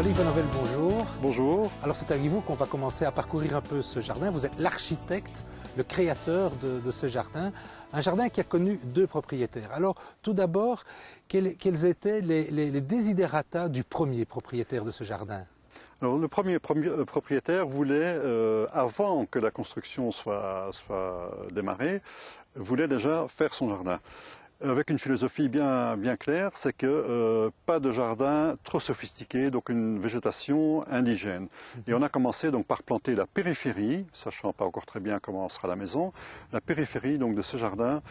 Olivier Van Novel, bonjour. Bonjour. Alors c'est avec vous qu'on va commencer à parcourir un peu ce jardin. Vous êtes l'architecte, le créateur de ce jardin. Un jardin qui a connu deux propriétaires. Alors tout d'abord, quels étaient les desiderata du premier propriétaire de ce jardin? Alors, le premier propriétaire voulait, avant que la construction soit démarrée, voulait déjà faire son jardin. Avec une philosophie bien claire, c'est que pas de jardin trop sophistiqué, donc une végétation indigène. Et on a commencé donc par planter la périphérie, sachant pas encore très bien comment sera la maison, la périphérie donc de ce jardin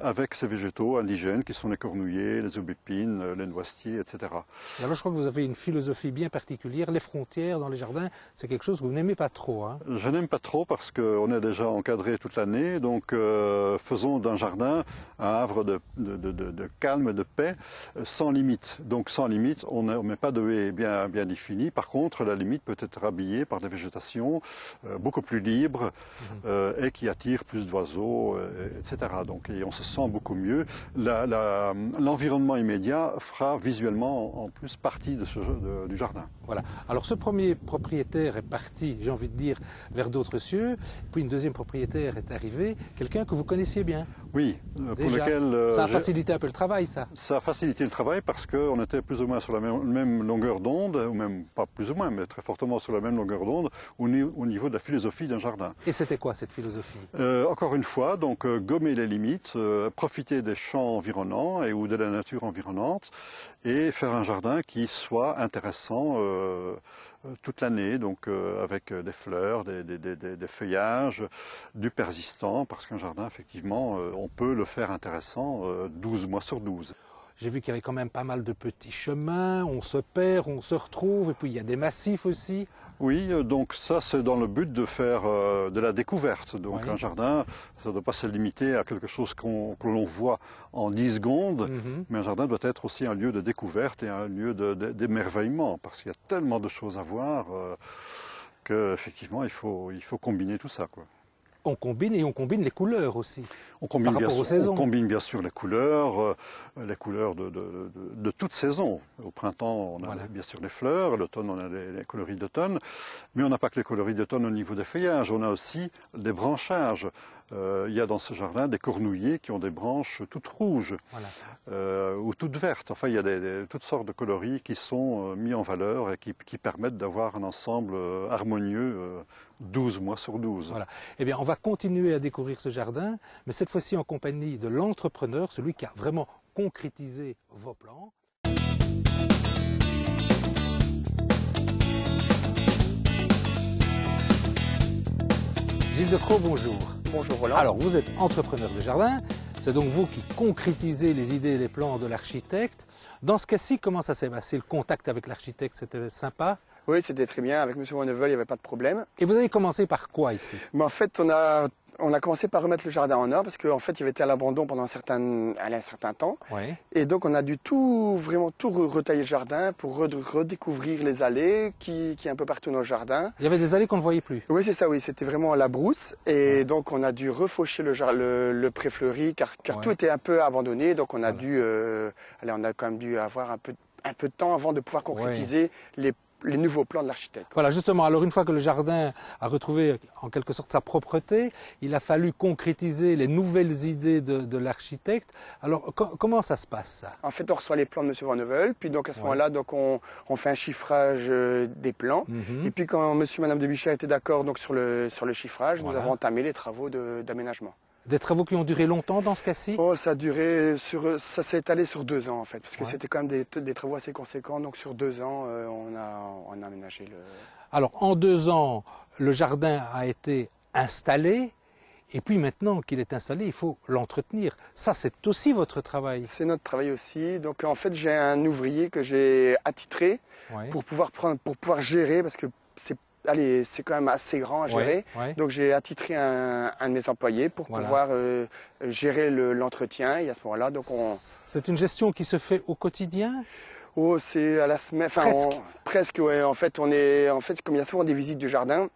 avec ces végétaux indigènes qui sont les cornouillers, les aubépines, les noisetiers, etc. Et alors je crois que vous avez une philosophie bien particulière. Les frontières dans les jardins, c'est quelque chose que vous n'aimez pas trop, hein? Je n'aime pas trop parce qu'on est déjà encadré toute l'année, donc faisons d'un jardin un havre de calme, de paix, sans limite. Donc sans limite, on ne met pas de haies bien définies. Par contre, la limite peut être habillée par des végétations beaucoup plus libres et qui attirent plus d'oiseaux, etc. Donc, et on se sent beaucoup mieux. L'environnement immédiat fera visuellement en plus partie du jardin. Voilà. Alors ce premier propriétaire est parti, j'ai envie de dire, vers d'autres cieux. Puis une deuxième propriétaire est arrivée, quelqu'un que vous connaissiez bien. Oui, pour lequel... ça a facilité un peu le travail, ça. Ça a facilité le travail parce qu'on était plus ou moins sur la même longueur d'onde, ou même pas plus ou moins, mais très fortement sur la même longueur d'onde au niveau de la philosophie d'un jardin. Et c'était quoi cette philosophie? Encore une fois, donc gommer les limites, profiter des champs environnants ou de la nature environnante et faire un jardin qui soit intéressant toute l'année, donc avec des fleurs, des feuillages, du persistant, parce qu'un jardin, effectivement, on peut le faire intéressant 12 mois sur 12. J'ai vu qu'il y avait quand même pas mal de petits chemins, on se perd, on se retrouve, et puis il y a des massifs aussi. Oui, donc ça c'est dans le but de faire de la découverte. Donc oui. Un jardin, ça ne doit pas se limiter à quelque chose que l'on voit en 10 secondes, mais un jardin doit être aussi un lieu de découverte et un lieu d'émerveillement, parce qu'il y a tellement de choses à voir qu'effectivement il faut combiner tout ça, quoi. On combine et on combine les couleurs aussi. On combine bien sûr les couleurs de toute saison. Au printemps, on a bien sûr les fleurs, à l'automne, on a les coloris d'automne, mais on n'a pas que les coloris d'automne au niveau des feuillages, on a aussi des branchages. Il y a dans ce jardin des cornouillers qui ont des branches toutes rouges ou toutes vertes. Enfin, il y a toutes sortes de coloris qui sont mis en valeur et qui permettent d'avoir un ensemble harmonieux 12 mois sur 12. Voilà. Eh bien, on va continuer à découvrir ce jardin, mais cette fois-ci en compagnie de l'entrepreneur, celui qui a vraiment concrétisé vos plans. Gilles Decroix, bonjour. Bonjour Roland. Alors, vous êtes entrepreneur de jardin, c'est donc vous qui concrétisez les idées et les plans de l'architecte. Dans ce cas-ci, comment ça s'est passé? Le contact avec l'architecte, c'était sympa? Oui, c'était très bien. Avec M. Van Novel, il n'y avait pas de problème. Et vous avez commencé par quoi ici? Mais en fait, on a commencé par remettre le jardin en ordre parce qu'en fait, il avait été à l'abandon pendant un certain temps. Oui. Et donc, on a dû vraiment tout retailler le jardin pour redécouvrir les allées qui est un peu partout dans le jardin. Il y avait des allées qu'on ne voyait plus? Oui, c'est ça, oui. C'était vraiment la brousse. Et donc, on a dû refaucher le pré-fleuri car tout était un peu abandonné. Donc, on a on a quand même dû avoir un peu de temps avant de pouvoir concrétiser les nouveaux plans de l'architecte. Voilà, justement, alors une fois que le jardin a retrouvé en quelque sorte sa propreté, il a fallu concrétiser les nouvelles idées de l'architecte. Alors, comment ça se passe, ça? En fait, on reçoit les plans de M. Van Novel, puis donc à ce moment-là, donc on fait un chiffrage des plans. Et puis quand M. et Mme de Bichat étaient d'accord donc sur le chiffrage, nous avons entamé les travaux d'aménagement. Des travaux qui ont duré longtemps dans ce cas-ci? Oh, ça s'est étalé sur 2 ans en fait, parce que c'était quand même des travaux assez conséquents. Donc sur 2 ans, on a aménagé le... Alors en 2 ans, le jardin a été installé, et puis maintenant qu'il est installé, il faut l'entretenir. Ça, c'est aussi votre travail? C'est notre travail aussi. Donc en fait, j'ai un ouvrier que j'ai attitré pour pouvoir gérer, parce que c'est quand même assez grand à gérer. Donc j'ai attitré un de mes employés pour pouvoir gérer l'entretien. Et à ce moment-là, donc c'est une gestion qui se fait au quotidien? Oh, c'est à la semaine. Enfin, presque, ouais. En fait, comme il y a souvent des visites du jardin,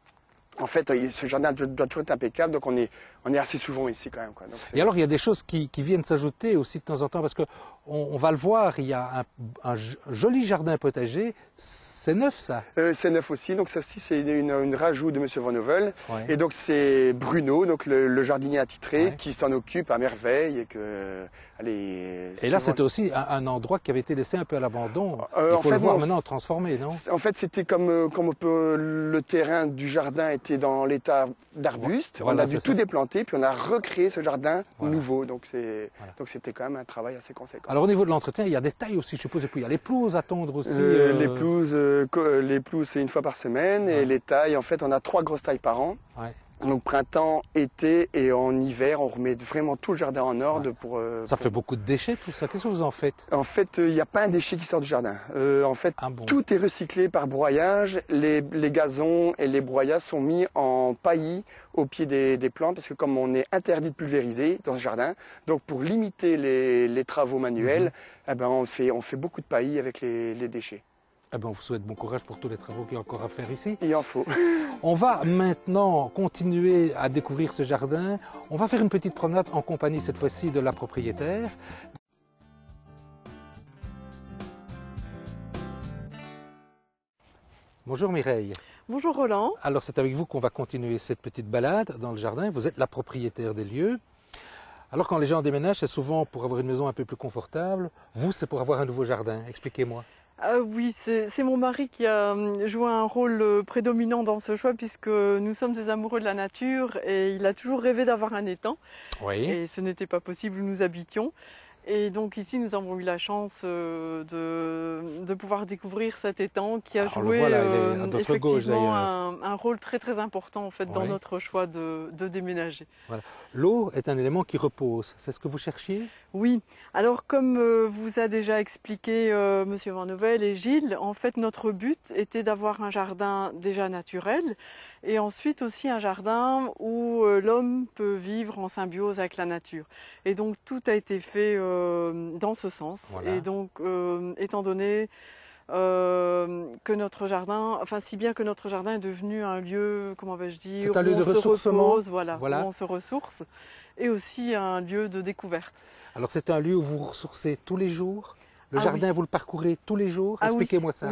en fait, ce jardin doit toujours être impeccable. Donc on on est assez souvent ici quand même, quoi. Donc, et alors il y a des choses qui viennent s'ajouter aussi de temps en temps, parce que on va le voir, il y a un joli jardin potager, c'est neuf ça. C'est neuf aussi, donc ça aussi c'est une rajout de M. Van Heuvel. Ouais. Et donc c'est Bruno, donc le jardinier attitré, Ouais. qui s'en occupe à merveille et que, allez. Et là c'était aussi un endroit qui avait été laissé un peu à l'abandon. Il faut fait, le voir non, maintenant transformé, non? En fait, c'était comme le terrain du jardin était dans l'état d'arbuste. Voilà, on a dû tout déplanter, puis on a recréé ce jardin nouveau. Donc c'était quand même un travail assez conséquent. Alors au niveau de l'entretien, il y a des tailles aussi, je suppose, et puis il y a les pelouses à tondre aussi. Les pelouses, c'est une fois par semaine, et les tailles, en fait, on a 3 grosses tailles par an. Ouais. Donc printemps, été et en hiver, on remet vraiment tout le jardin en ordre pour. Ça fait beaucoup de déchets tout ça. Qu'est-ce que vous en faites? En fait, il n'y a pas un déchet qui sort du jardin. En fait, tout est recyclé par broyage. Les gazons et les broyages sont mis en paillis au pied des plants parce que comme on est interdit de pulvériser dans ce jardin, donc pour limiter les travaux manuels, eh ben on fait beaucoup de paillis avec les déchets. Eh ben, on vous souhaite bon courage pour tous les travaux qu'il y a encore à faire ici. Il en faut. On va maintenant continuer à découvrir ce jardin. On va faire une petite promenade en compagnie cette fois-ci de la propriétaire. Bonjour Mireille. Bonjour Roland. Alors c'est avec vous qu'on va continuer cette petite balade dans le jardin. Vous êtes la propriétaire des lieux. Alors quand les gens déménagent, c'est souvent pour avoir une maison un peu plus confortable. Vous, c'est pour avoir un nouveau jardin. Expliquez-moi. Oui, c'est mon mari qui a joué un rôle prédominant dans ce choix puisque nous sommes des amoureux de la nature et il a toujours rêvé d'avoir un étang. Oui. Et ce n'était pas possible où nous habitions. Et donc ici, nous avons eu la chance de pouvoir découvrir cet étang qui a joué effectivement un rôle très très important en fait dans notre choix de déménager. Voilà. L'eau est un élément qui repose. C'est ce que vous cherchiez? Oui. Alors comme vous a déjà expliqué Monsieur Van Heuvel et Gilles, en fait notre but était d'avoir un jardin déjà naturel et ensuite aussi un jardin où l'homme peut vivre en symbiose avec la nature. Et donc tout a été fait dans ce sens. Voilà. Et donc étant donné que notre jardin, enfin si bien que notre jardin est devenu un lieu, comment vais-je dire, c'est un lieu de ressourcement, où on se ressource, et aussi un lieu de découverte. Alors c'est un lieu où vous vous ressourcez tous les jours? Le jardin, vous le parcourez tous les jours? Expliquez-moi ça.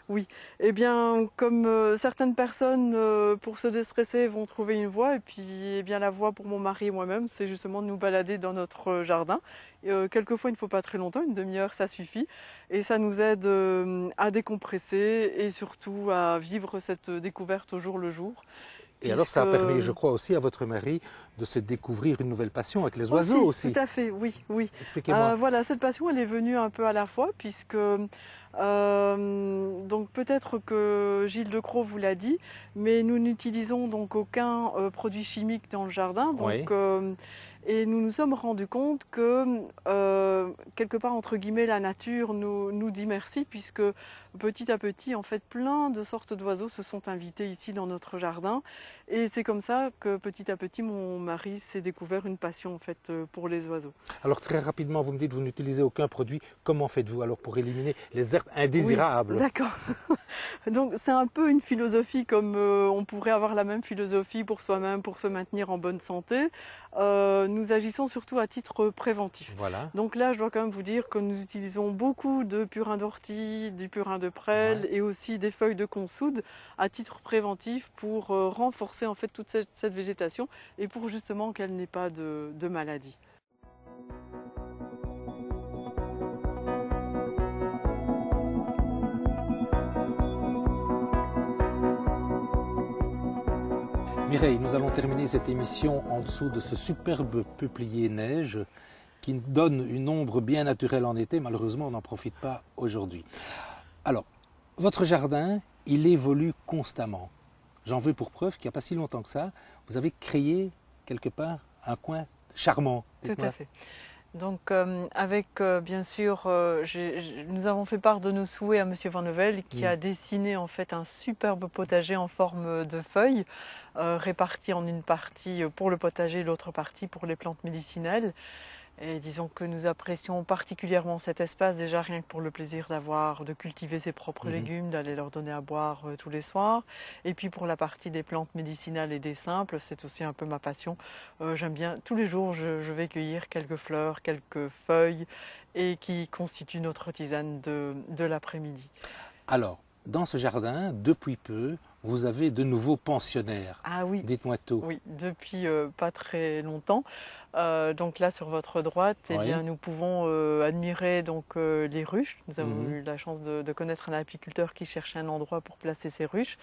Oui. Eh bien, comme certaines personnes, pour se déstresser, vont trouver une voie, et puis eh bien, la voie pour mon mari et moi-même, c'est justement de nous balader dans notre jardin. Quelquefois, il ne faut pas très longtemps, une demi-heure, ça suffit. Et ça nous aide à décompresser et surtout à vivre cette découverte au jour le jour. Et alors ça a permis, je crois aussi, à votre mari de se découvrir une nouvelle passion avec les oiseaux aussi. Tout à fait, oui. Expliquez-moi. Voilà, cette passion, elle est venue un peu à la fois, puisque donc peut-être que Gilles Decros vous l'a dit, mais nous n'utilisons donc aucun produit chimique dans le jardin. Donc, et nous nous sommes rendus compte que, quelque part, entre guillemets, la nature nous dit merci, puisque petit à petit, en fait, plein de sortes d'oiseaux se sont invités ici dans notre jardin. Et c'est comme ça que, petit à petit, mon mari s'est découvert une passion, en fait, pour les oiseaux. Alors, très rapidement, vous me dites, vous n'utilisez aucun produit. Comment faites-vous alors pour éliminer les herbes indésirables? Oui, d'accord. Donc, c'est un peu une philosophie comme on pourrait avoir la même philosophie pour soi-même, pour se maintenir en bonne santé. Nous agissons surtout à titre préventif. Voilà. Donc là, je dois quand même vous dire que nous utilisons beaucoup de purin d'ortie, du purin de prêle et aussi des feuilles de consoude à titre préventif pour renforcer en fait toute cette végétation et pour justement qu'elle n'ait pas de maladie. Mireille, nous allons terminer cette émission en dessous de ce superbe peuplier neige qui donne une ombre bien naturelle en été. Malheureusement, on n'en profite pas aujourd'hui. Alors, votre jardin, il évolue constamment. J'en veux pour preuve qu'il n'y a pas si longtemps que ça, vous avez créé quelque part un coin charmant. Tout à fait. Donc bien sûr, nous avons fait part de nos souhaits à Monsieur Van Heuvel qui a dessiné en fait un superbe potager en forme de feuilles réparti en une partie pour le potager et l'autre partie pour les plantes médicinales. Et disons que nous apprécions particulièrement cet espace, déjà rien que pour le plaisir de cultiver ses propres légumes, d'aller leur donner à boire tous les soirs. Et puis pour la partie des plantes médicinales et des simples, c'est aussi un peu ma passion. J'aime bien, tous les jours je vais cueillir quelques fleurs, quelques feuilles, et qui constituent notre tisane de l'après-midi. Alors, dans ce jardin, depuis peu, vous avez de nouveaux pensionnaires. Ah oui. Dites-moi tout. Oui, depuis pas très longtemps. Donc là, sur votre droite, eh bien, nous pouvons admirer donc, les ruches. Nous avons eu la chance de connaître un apiculteur qui cherchait un endroit pour placer ses ruches.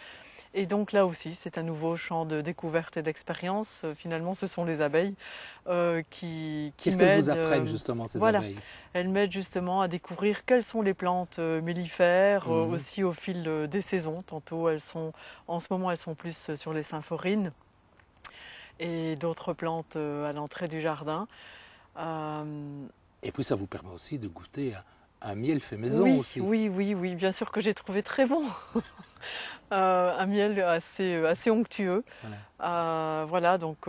Et donc là aussi, c'est un nouveau champ de découverte et d'expérience. Finalement, ce sont les abeilles qui Qu'est-ce qu'elles vous apprennent justement, ces abeilles? Elles m'aident justement à découvrir quelles sont les plantes mellifères, aussi au fil des saisons. Tantôt, en ce moment, elles sont plus sur les symphorines et d'autres plantes à l'entrée du jardin. Et puis ça vous permet aussi de goûter un miel fait maison aussi. Oui, bien sûr que j'ai trouvé très bon. Un miel assez onctueux. Voilà, donc...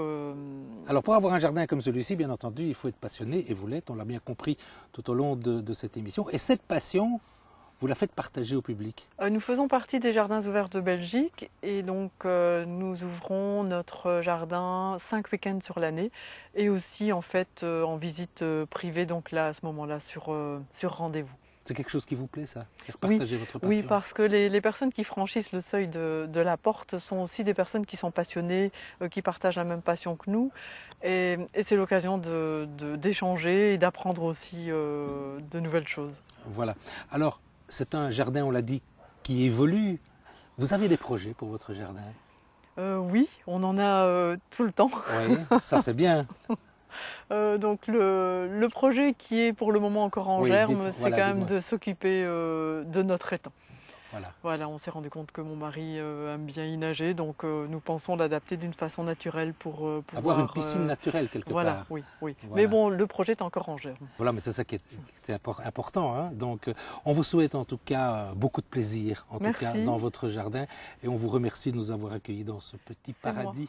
Alors pour avoir un jardin comme celui-ci, bien entendu, il faut être passionné, et vous l'êtes, on l'a bien compris tout au long de cette émission. Et cette passion, vous la faites partager au public? Nous faisons partie des Jardins ouverts de Belgique, et donc nous ouvrons notre jardin 5 week-ends sur l'année, et aussi en fait en visite privée, donc là à ce moment-là sur rendez-vous. C'est quelque chose qui vous plaît, ça? Faire partager votre passion? Oui, parce que les personnes qui franchissent le seuil de la porte sont aussi des personnes qui sont passionnées, qui partagent la même passion que nous. Et c'est l'occasion d'échanger et d'apprendre aussi de nouvelles choses. Voilà. Alors, c'est un jardin, on l'a dit, qui évolue. Vous avez des projets pour votre jardin? Oui, on en a tout le temps. Oui, ça c'est bien. Donc le projet qui est pour le moment encore en germe, c'est quand même de s'occuper de notre étang. Voilà, on s'est rendu compte que mon mari aime bien y nager, donc nous pensons l'adapter d'une façon naturelle pour pouvoir... Avoir une piscine naturelle quelque part. Oui. Voilà. Mais bon, le projet est encore en germe. Voilà, mais c'est ça qui est important. Hein. Donc on vous souhaite en tout cas beaucoup de plaisir, tout cas dans votre jardin, et on vous remercie de nous avoir accueillis dans ce petit paradis.